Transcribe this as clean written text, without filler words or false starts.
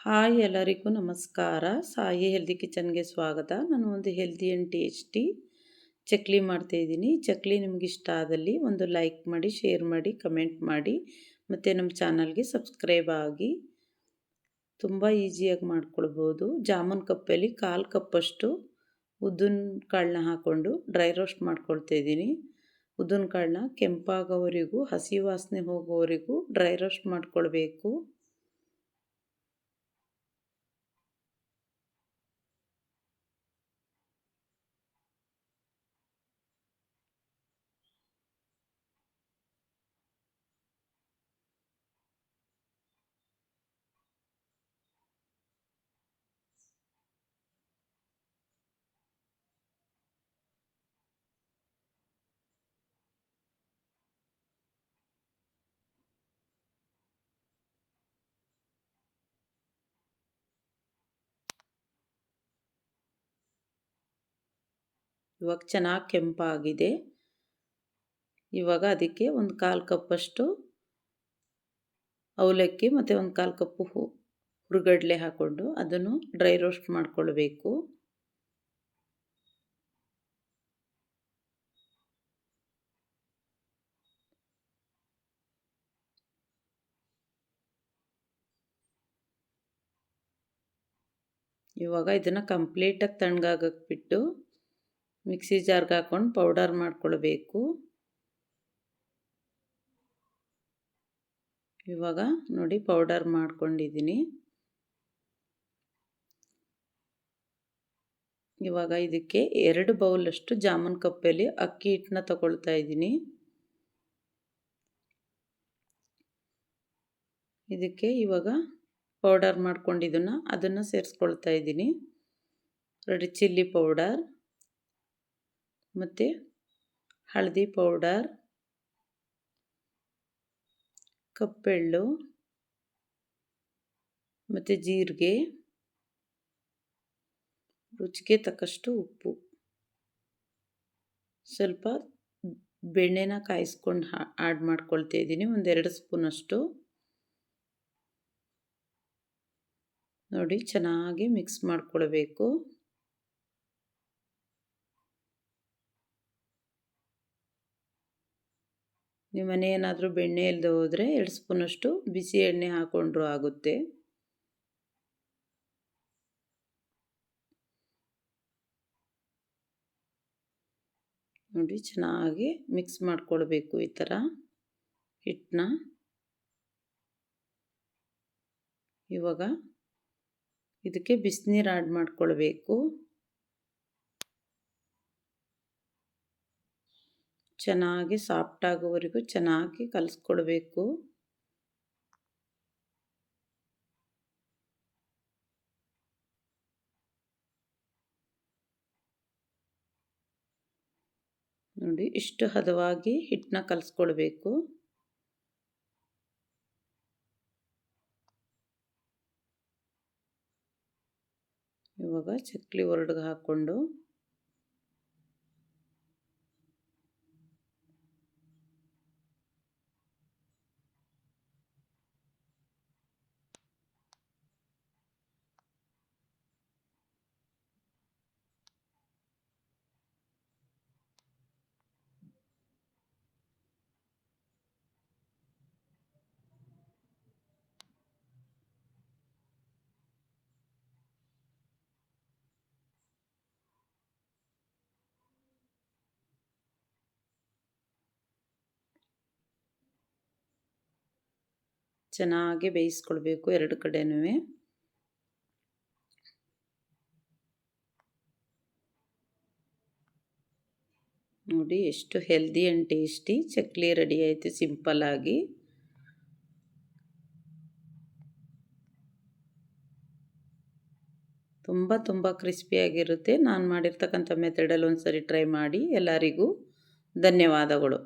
Hi ಎಲ್ಲರಿಗೂ ನಮಸ್ಕಾರ. Sai healthy ಕಿಚನ್ಗೆ ಸ್ವಾಗತ. ನಾನು ಒಂದು ಹೆಲ್ದಿ ಆ್ಯಂಡ್ ಟೇಸ್ಟಿ ಚಕ್ಲಿ ಮಾಡ್ತಾಯಿದ್ದೀನಿ. ಚಕ್ಲಿ ನಿಮ್ಗೆ ಇಷ್ಟ ಆದಲ್ಲಿ ಒಂದು ಲೈಕ್ ಮಾಡಿ, ಶೇರ್ ಮಾಡಿ, ಕಮೆಂಟ್ ಮಾಡಿ ಮತ್ತು ನಮ್ಮ ಚಾನಲ್ಗೆ ಸಬ್ಸ್ಕ್ರೈಬ್ ಆಗಿ. ತುಂಬ ಈಸಿಯಾಗಿ ಮಾಡ್ಕೊಳ್ಬೋದು. ಜಾಮೂನ್ ಕಪ್ಪಲ್ಲಿ 1/4 ಕಪ್ಪಷ್ಟು ಉದ್ದಿನ ಕಾಳನ್ನ ಹಾಕ್ಕೊಂಡು ಡ್ರೈ ರೋಸ್ಟ್ ಮಾಡ್ಕೊಳ್ತಾಯಿದ್ದೀನಿ. ಉದ್ದಿನ ಕಾಳನ್ನ ಕೆಂಪಾಗೋವರೆಗೂ, ಹಸಿ ವಾಸನೆ ಹೋಗೋವರೆಗೂ ಡ್ರೈ ರೋಸ್ಟ್ ಮಾಡ್ಕೊಳ್ಬೇಕು. ಇವಾಗ ಚೆನ್ನಾಗಿ ಕೆಂಪಾಗಿದೆ. ಇವಾಗ ಅದಕ್ಕೆ ಒಂದು 1/4 ಕಪ್ಪಷ್ಟು ಅವಲಕ್ಕಿ ಮತ್ತು ಒಂದು 1/4 ಕಪ್ಪು ಹುರಿಗಡಲೆ ಹಾಕ್ಕೊಂಡು ಅದನ್ನು ಡ್ರೈ ರೋಸ್ಟ್ ಮಾಡ್ಕೊಳ್ಬೇಕು. ಇವಾಗ ಇದನ್ನು ಕಂಪ್ಲೀಟಾಗಿ ತಣ್ಣಗಾಗಕ್ಕೆ ಬಿಟ್ಟು ಮಿಕ್ಸಿ ಜಾರ್ಗೆ ಹಾಕ್ಕೊಂಡು ಪೌಡರ್ ಮಾಡ್ಕೊಳ್ಬೇಕು. ಇವಾಗ ನೋಡಿ ಪೌಡರ್ ಮಾಡ್ಕೊಂಡಿದ್ದೀನಿ. ಇವಾಗ ಇದಕ್ಕೆ 2 ಬೌಲಷ್ಟು ಜಾಮೂನ್ ಕಪ್ಪಲ್ಲಿ ಅಕ್ಕಿ ಹಿಟ್ಟನ್ನ ತಗೊಳ್ತಾ ಇದ್ದೀನಿ. ಇದಕ್ಕೆ ಇವಾಗ ಪೌಡರ್ ಮಾಡ್ಕೊಂಡಿದ್ದನ್ನು ಅದನ್ನು ಸೇರಿಸ್ಕೊಳ್ತಾ ಇದ್ದೀನಿ. ರೆಡ್ ಚಿಲ್ಲಿ ಪೌಡರ್ ಮತ್ತು ಹಳದಿ ಪೌಡರ್, ಕಪ್ಪೆಳ್ಳು ಮತ್ತು ಜೀರಿಗೆ, ರುಚಿಗೆ ತಕ್ಕಷ್ಟು ಉಪ್ಪು, ಸ್ವಲ್ಪ ಬೆಣ್ಣೆನ ಕಾಯಿಸ್ಕೊಂಡು ಆ್ಯಡ್ ಮಾಡ್ಕೊಳ್ತಾ ಇದ್ದೀನಿ. 1-2 ಸ್ಪೂನಷ್ಟು. ನೋಡಿ ಚೆನ್ನಾಗಿ ಮಿಕ್ಸ್ ಮಾಡ್ಕೊಳ್ಬೇಕು. ನಿಮ್ಮ ಮನೆ ಏನಾದರೂ ಬೆಣ್ಣೆ ಇಲ್ಲದೆ ಹೋದರೆ 2 ಸ್ಪೂನಷ್ಟು ಬಿಸಿ ಎಣ್ಣೆ ಹಾಕ್ಕೊಂಡ್ರೂ ಆಗುತ್ತೆ. ನೋಡಿ ಚೆನ್ನಾಗಿ ಮಿಕ್ಸ್ ಮಾಡ್ಕೊಳ್ಬೇಕು ಈ ಥರ ಹಿಟ್ಟನ್ನ. ಇವಾಗ ಇದಕ್ಕೆ ಬಿಸಿನೀರು ಆ್ಯಡ್ ಮಾಡ್ಕೊಳ್ಬೇಕು. ಚೆನ್ನಾಗಿ ಸಾಫ್ಟ್ ಆಗೋವರೆಗೂ ಚೆನ್ನಾಗಿ ಕಲಿಸ್ಕೊಳ್ಬೇಕು. ನೋಡಿ ಇಷ್ಟು ಹದವಾಗಿ ಹಿಟ್ಟನ್ನ ಕಲಿಸ್ಕೊಳ್ಬೇಕು. ಇವಾಗ ಚಕ್ಲಿ ಒರಡಿಗೆ ಹಾಕ್ಕೊಂಡು ಚೆನ್ನಾಗಿ ಬೇಯಿಸ್ಕೊಳ್ಬೇಕು 2 ಕಡೆನೂ. ನೋಡಿ ಎಷ್ಟು healthy and tasty chakli ready ಆಯಿತು ಸಿಂಪಲ್ಲಾಗಿ. ತುಂಬ ಕ್ರಿಸ್ಪಿಯಾಗಿರುತ್ತೆ. ನಾನು ಮಾಡಿರ್ತಕ್ಕಂಥ ಮೆಥಡಲ್ಲಿ ಒಂದು ಸರಿ ಟ್ರೈ ಮಾಡಿ. ಎಲ್ಲರಿಗೂ ಧನ್ಯವಾದಗಳು.